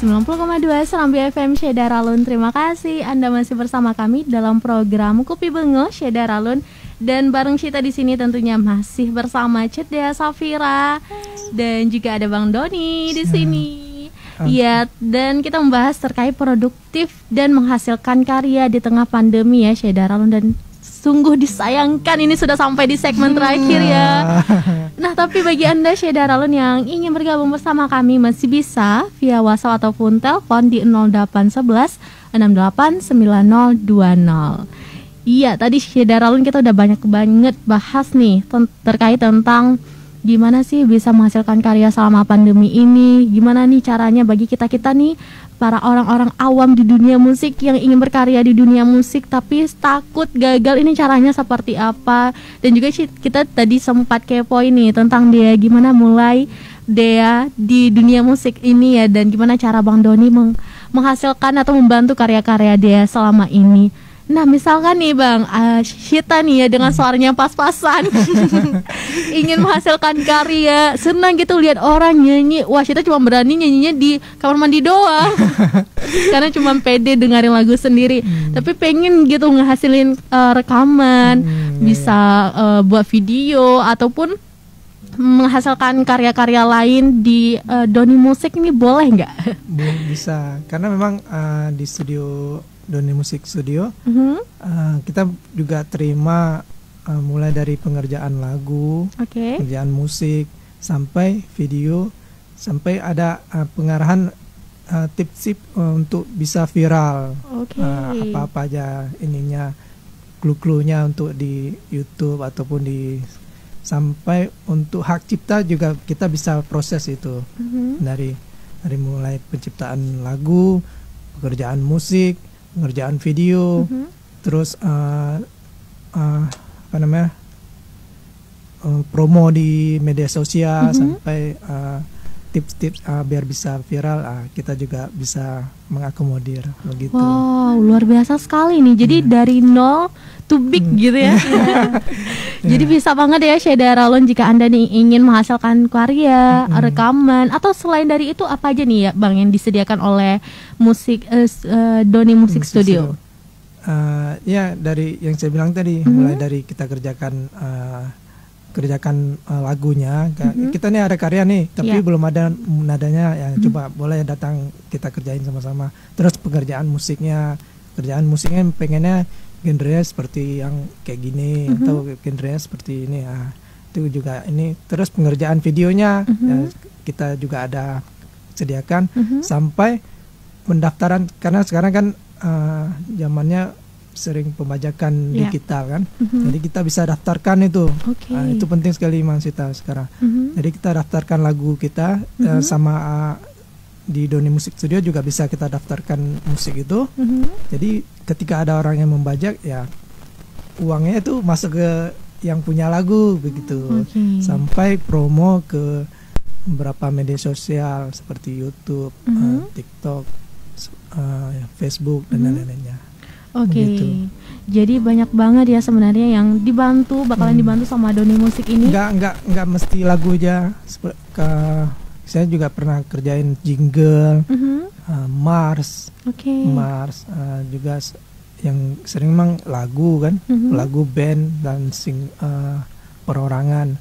90,2 Serambi FM Syedar Alun. Terima kasih Anda masih bersama kami dalam program Kopi Bengo Syedar Alun. Dan bareng kita di sini tentunya masih bersama Cedia Safira dan juga ada Bang Doni di sini. Iya, dan kita membahas terkait produktif dan menghasilkan karya di tengah pandemi ya Syedar Alun, dan sungguh disayangkan ini sudah sampai di segmen terakhir ya. Nah, tapi bagi Anda Syedar Alun yang ingin bergabung bersama kami masih bisa via WhatsApp ataupun telepon di 0811 689020. Iya, tadi Syedar Alun kita udah banyak banget bahas nih terkait tentang gimana sih bisa menghasilkan karya selama pandemi ini. Gimana nih caranya bagi kita-kita nih para orang-orang awam di dunia musik yang ingin berkarya di dunia musik tapi takut gagal, ini caranya seperti apa. Dan juga kita tadi sempat kepo ini tentang dia gimana mulai dia di dunia musik ini ya, dan gimana cara Bang Doni menghasilkan atau membantu karya-karya dia selama ini. Nah, misalkan nih Bang, Syita nih ya dengan suaranya pas-pasan ingin menghasilkan karya, senang gitu lihat orang nyanyi. Wah, Syita cuma berani nyanyinya di kamar mandi doang karena cuma pede dengerin lagu sendiri. Tapi pengen gitu ngehasilin rekaman, bisa buat video ataupun menghasilkan karya-karya lain di Doni Musik ini boleh nggak? Bisa, karena memang di studio Doni Musik Studio kita juga terima mulai dari pengerjaan lagu, pengerjaan musik sampai video, sampai ada pengarahan tips-tips untuk bisa viral, apa-apa aja ininya, clue-cluenya untuk di YouTube ataupun di, sampai untuk hak cipta juga kita bisa proses itu dari mulai penciptaan lagu, pekerjaan musik, pengerjaan video, terus promo di media sosial, sampai tips-tips biar bisa viral, kita juga bisa mengakomodir begitu. Wow, luar biasa sekali nih. Jadi dari nol to big gitu ya. Jadi bisa banget ya Syedar Alun jika Anda nih ingin menghasilkan karya, rekaman, atau selain dari itu apa aja nih ya Bang yang disediakan oleh musik Doni Musik Studio? Ya, dari yang saya bilang tadi, mulai dari kita kerjakan lagunya, kita nih ada karya nih tapi belum ada nadanya ya, coba boleh datang kita kerjain sama-sama. Terus pengerjaan musiknya pengennya genre seperti yang kayak gini, atau genre seperti ini, itu juga ini. Terus pengerjaan videonya ya, kita juga ada sediakan, sampai pendaftaran, karena sekarang kan zamannya sering pembajakan digital kan, jadi kita bisa daftarkan itu. Itu penting sekali Mas Sita sekarang. Jadi kita daftarkan lagu kita, sama di Doni Musik Studio juga bisa kita daftarkan musik itu. Jadi ketika ada orang yang membajak ya, uangnya itu masuk ke yang punya lagu begitu. Sampai promo ke beberapa media sosial seperti YouTube, TikTok, Facebook dan lain-lainnya. Jadi banyak banget ya sebenarnya yang bakalan dibantu sama Doni Musik ini. Enggak mesti lagu aja. Saya juga pernah kerjain jingle, Mars, juga yang sering memang lagu kan, lagu band dan perorangan.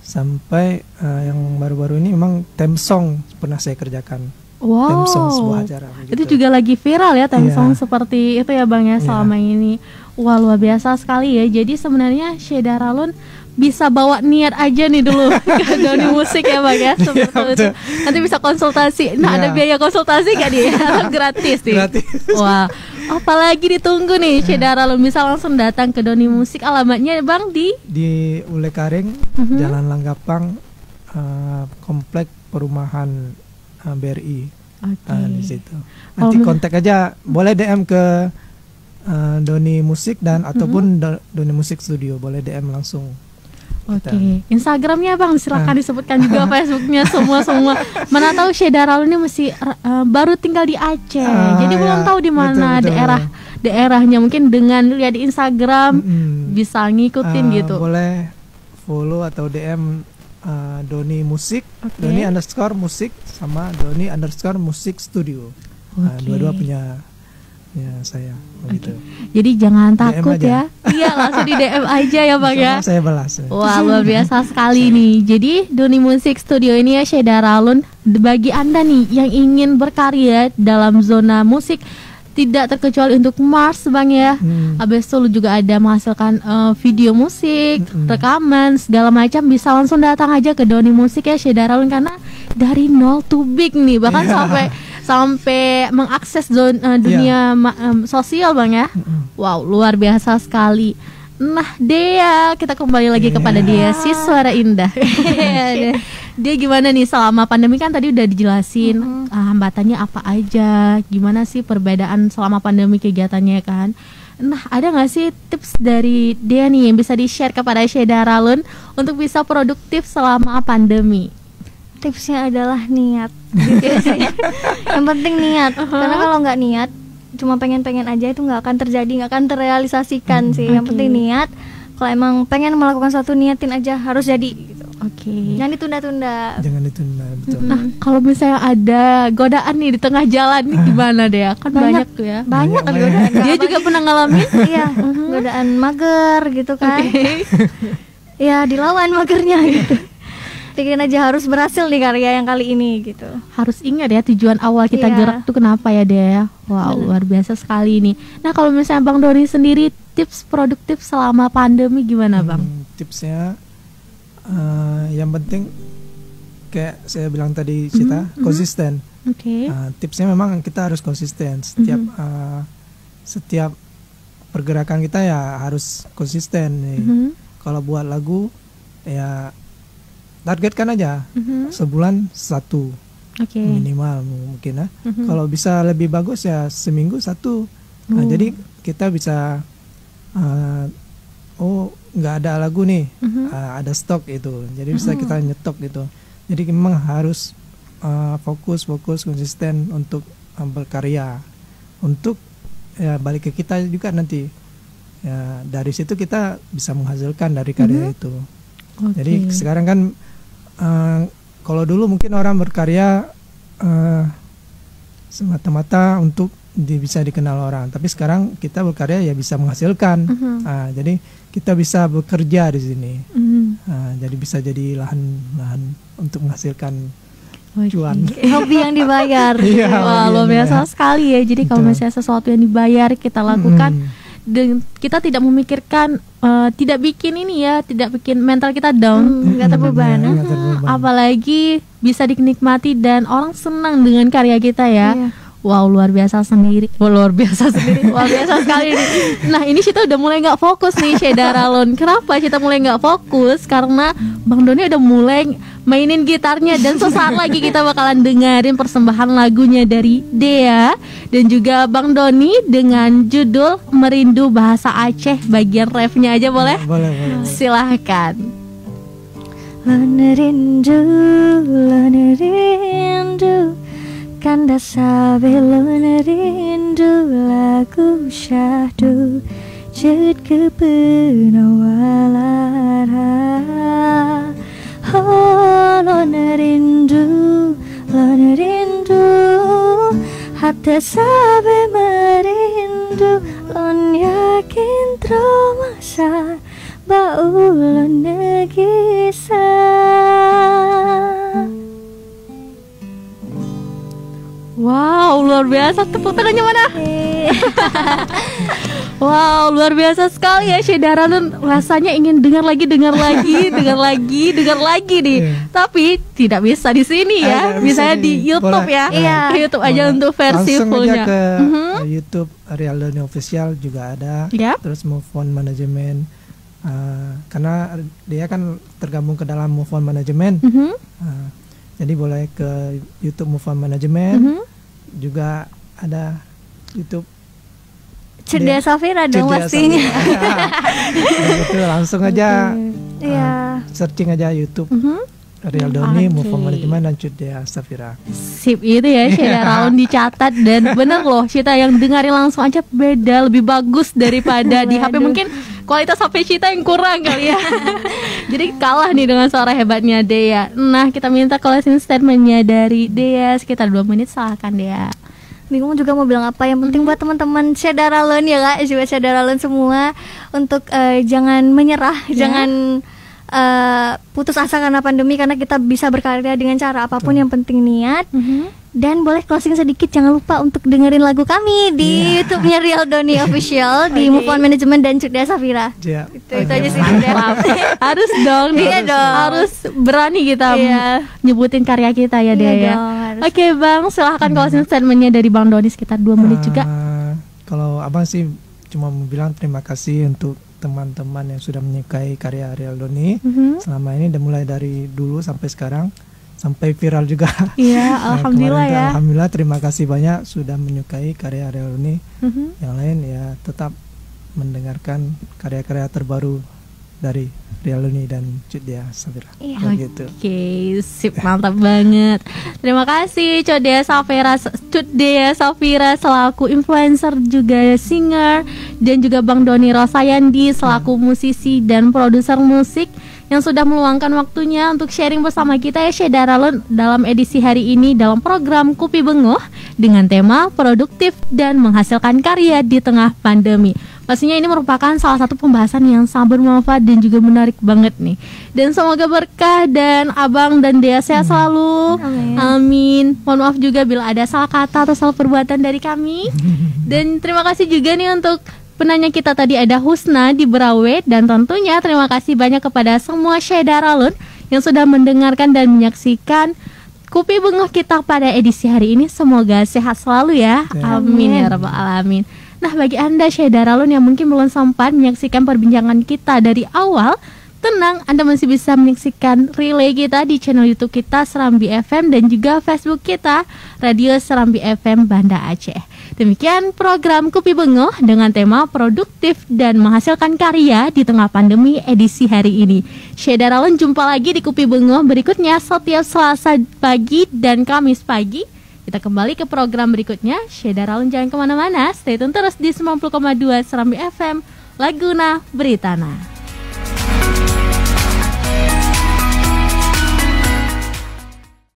Sampai yang baru-baru ini memang theme song pernah saya kerjakan. Theme song sebuah acara. Itu juga lagi viral ya theme song seperti itu ya Bang ya selama ini. Wah, luar biasa sekali ya. Jadi sebenarnya Syedar Alun bisa bawa niat aja nih dulu ke Doni Musik ya Bang ya, seperti itu. Nanti bisa konsultasi. Nah, ada biaya konsultasi gak nih? Gratis nih. Wah, apalagi ditunggu nih Syedar Alun bisa langsung datang ke Doni Musik. Alamatnya Bang di Ule Karing, Jalan Langgapang, Komplek Perumahan BRI. Di situ. Nanti kontak aja, boleh DM ke Doni Musik dan ataupun Doni Musik Studio, boleh DM langsung. Instagramnya Bang silakan disebutkan juga, Facebooknya semua. Mana tahu Syedar Alun ini masih baru tinggal di Aceh, jadi belum tahu di mana daerahnya. Mungkin dengan lihat di Instagram bisa ngikutin gitu. Boleh follow atau DM Doni Musik, Doni underscore musik sama Doni underscore musik studio. Dua-dua punya saya begitu. Jadi jangan takut ya. Iya, langsung di DM aja ya Bang ya. Saya balas. Wah, luar biasa sekali nih. Jadi Doni Musik Studio ini ya Syed Daralun, bagi Anda nih yang ingin berkarya dalam zona musik, tidak terkecuali untuk Mars Bang ya. Habis itu lu juga ada menghasilkan video musik, rekaman segala macam, bisa langsung datang aja ke Doni Musik ya Syed Daralun, karena dari nol to big nih, bahkan sampai mengakses dunia sosial Bang ya. Wow, luar biasa sekali. Nah, Dea, kita kembali lagi kepada Dea, si suara indah. Dia gimana nih selama pandemi, kan tadi udah dijelasin hambatannya apa aja, gimana sih perbedaan selama pandemi kegiatannya kan. Nah, ada nggak sih tips dari Dea nih yang bisa di-share kepada Syed Daralun untuk bisa produktif selama pandemi? Tipsnya adalah niat. Yang penting niat. Karena kalau nggak niat, cuma pengen-pengen aja, itu nggak akan terjadi, nggak akan terrealisasikan sih. Yang penting niat. Kalau emang pengen melakukan satu, niatin aja, harus jadi gitu. Jangan ditunda-tunda. Jangan ditunda, betul. Nah, kalau misalnya ada godaan nih di tengah jalan nih, gimana deh? Kan banyak tuh ya. Banyak kan godaan. Dia juga pernah ngalamin? Iya, godaan mager gitu kan. Ya, dilawan magernya gitu. Pikirin aja, harus berhasil di karya yang kali ini gitu. Harus ingat ya tujuan awal kita gerak tuh kenapa ya Dea. Wow, luar biasa sekali nih. Nah, kalau misalnya Bang Doni sendiri, tips produktif selama pandemi gimana Bang? Tipsnya yang penting kayak saya bilang tadi, Cita, konsisten. Tipsnya memang kita harus konsisten. Setiap pergerakan kita ya harus konsisten nih. Kalau buat lagu ya targetkan aja sebulan 1 minimal mungkin ya. Kalau bisa lebih bagus ya seminggu 1. Nah, jadi kita bisa nggak ada lagu nih, ada stok itu, jadi bisa kita nyetok gitu. Jadi memang harus fokus konsisten untuk berkarya, untuk ya balik ke kita juga nanti ya, dari situ kita bisa menghasilkan dari karya itu. Jadi sekarang kan kalau dulu mungkin orang berkarya semata-mata untuk bisa dikenal orang, tapi sekarang kita berkarya ya bisa menghasilkan. Jadi kita bisa bekerja di sini. Jadi bisa jadi lahan untuk menghasilkan cuan. Hobi yang dibayar. Wah, luar biasa sekali ya. Jadi kalau misalnya sesuatu yang dibayar kita lakukan, dan kita tidak memikirkan, tidak bikin ini ya, tidak bikin mental kita down, nggak terbeban. Apalagi bisa dinikmati dan orang senang dengan karya kita ya. Wow, luar biasa sekali. Luar biasa sekali nih. Nah, ini kita udah mulai nggak fokus nih Syed Daralun. Kenapa kita mulai nggak fokus? Karena Bang Doni udah mulai mainin gitarnya, dan sesaat lagi kita bakalan dengerin persembahan lagunya dari Dea dan juga Bang Doni dengan judul Merindu bahasa Aceh. Bagian refnya aja boleh? Boleh. Silahkan. Rindu Kanda sabe rindu lagu syahdu jud ke penawalara. Lona rindu hati sabe merindu, lon yakin teromasa bau lon negisa. Wow, luar biasa. Tepuk tangannya mana? Wow, luar biasa sekali ya Syed Daralun. Rasanya ingin dengar lagi nih. Tapi tidak bisa di sini ya. Bisa di YouTube ya. Di YouTube aja untuk versi fullnya. Langsung aja ke YouTube Real Doni Official juga ada. Terus Move On Management. Karena dia kan tergabung ke dalam Move On Management. Jadi boleh ke YouTube Move On Management. Juga ada YouTube Cedia Safira dong pastinya. Itu langsung aja searching aja YouTube Real Doni, Move On Management dan Cedia Safira. Sip itu ya Syed Daralun, dicatat. Dan bener loh Syed, yang dengerin langsung aja beda, lebih bagus daripada di HP. Mungkin kualitas HP kita yang kurang kali ya. Jadi kalah nih dengan suara hebatnya Dea. Nah, kita minta closing statementnya dari Dea sekitar 2 menit, silakan Dea. Bingung juga mau bilang apa. Yang penting buat teman-teman Syedaralun ya Kak, juga Syedaralun semua untuk jangan menyerah, jangan putus asa karena pandemi, karena kita bisa berkarya dengan cara apapun. Yang penting niat. Dan boleh closing sedikit, jangan lupa untuk dengerin lagu kami di YouTube-nya Real Doni Official di Move On Management dan Cut Dea Safira. Itu aja sih. Harus dong, harus berani kita nyebutin karya kita ya Dea ya. Oke Bang, silahkan closing statementnya dari Bang Doni sekitar 2 menit juga. Kalau Abang sih cuma mau bilang terima kasih untuk teman-teman yang sudah menyukai karya Real Doni selama ini, dan mulai dari dulu sampai sekarang, sampai viral juga. Iya, alhamdulillah ya. Alhamdulillah, terima kasih banyak sudah menyukai karya Real Doni. Yang lain ya tetap mendengarkan karya-karya terbaru dari Real Doni dan Cut Dea Safira. Oke, sip, mantap banget. Terima kasih Cut Dea Safira selaku influencer juga singer, dan juga Bang Doni Rosayandi selaku musisi dan produser musik yang sudah meluangkan waktunya untuk sharing bersama kita ya Syedaralun dalam edisi hari ini dalam program Kupi Bengoh dengan tema produktif dan menghasilkan karya di tengah pandemi. Pastinya ini merupakan salah satu pembahasan yang sangat bermanfaat dan juga menarik banget nih. Dan semoga berkah dan Abang dan Dea sehat selalu. Amin. Mohon maaf juga bila ada salah kata atau salah perbuatan dari kami. Dan terima kasih juga nih untuk penanya kita tadi, ada Husna di Berawe, dan tentunya terima kasih banyak kepada semua Syedaralun yang sudah mendengarkan dan menyaksikan Kupi Bengoh kita pada edisi hari ini. Semoga sehat selalu ya. Amin ya rabbal alamin. Nah, bagi Anda Syedaralun yang mungkin belum sempat menyaksikan perbincangan kita dari awal, tenang, Anda masih bisa menyaksikan relay kita di channel YouTube kita Serambi FM dan juga Facebook kita Radio Serambi FM Banda Aceh. Demikian program Kupi Bengoh dengan tema produktif dan menghasilkan karya di tengah pandemi edisi hari ini. Syedaralun, jumpa lagi di Kupi Bengoh berikutnya setiap Selasa pagi dan Kamis pagi. Kita kembali ke program berikutnya. Syedaralun jangan kemana-mana, stay tune terus di 90,2 Serambi FM, Laguna Beritana.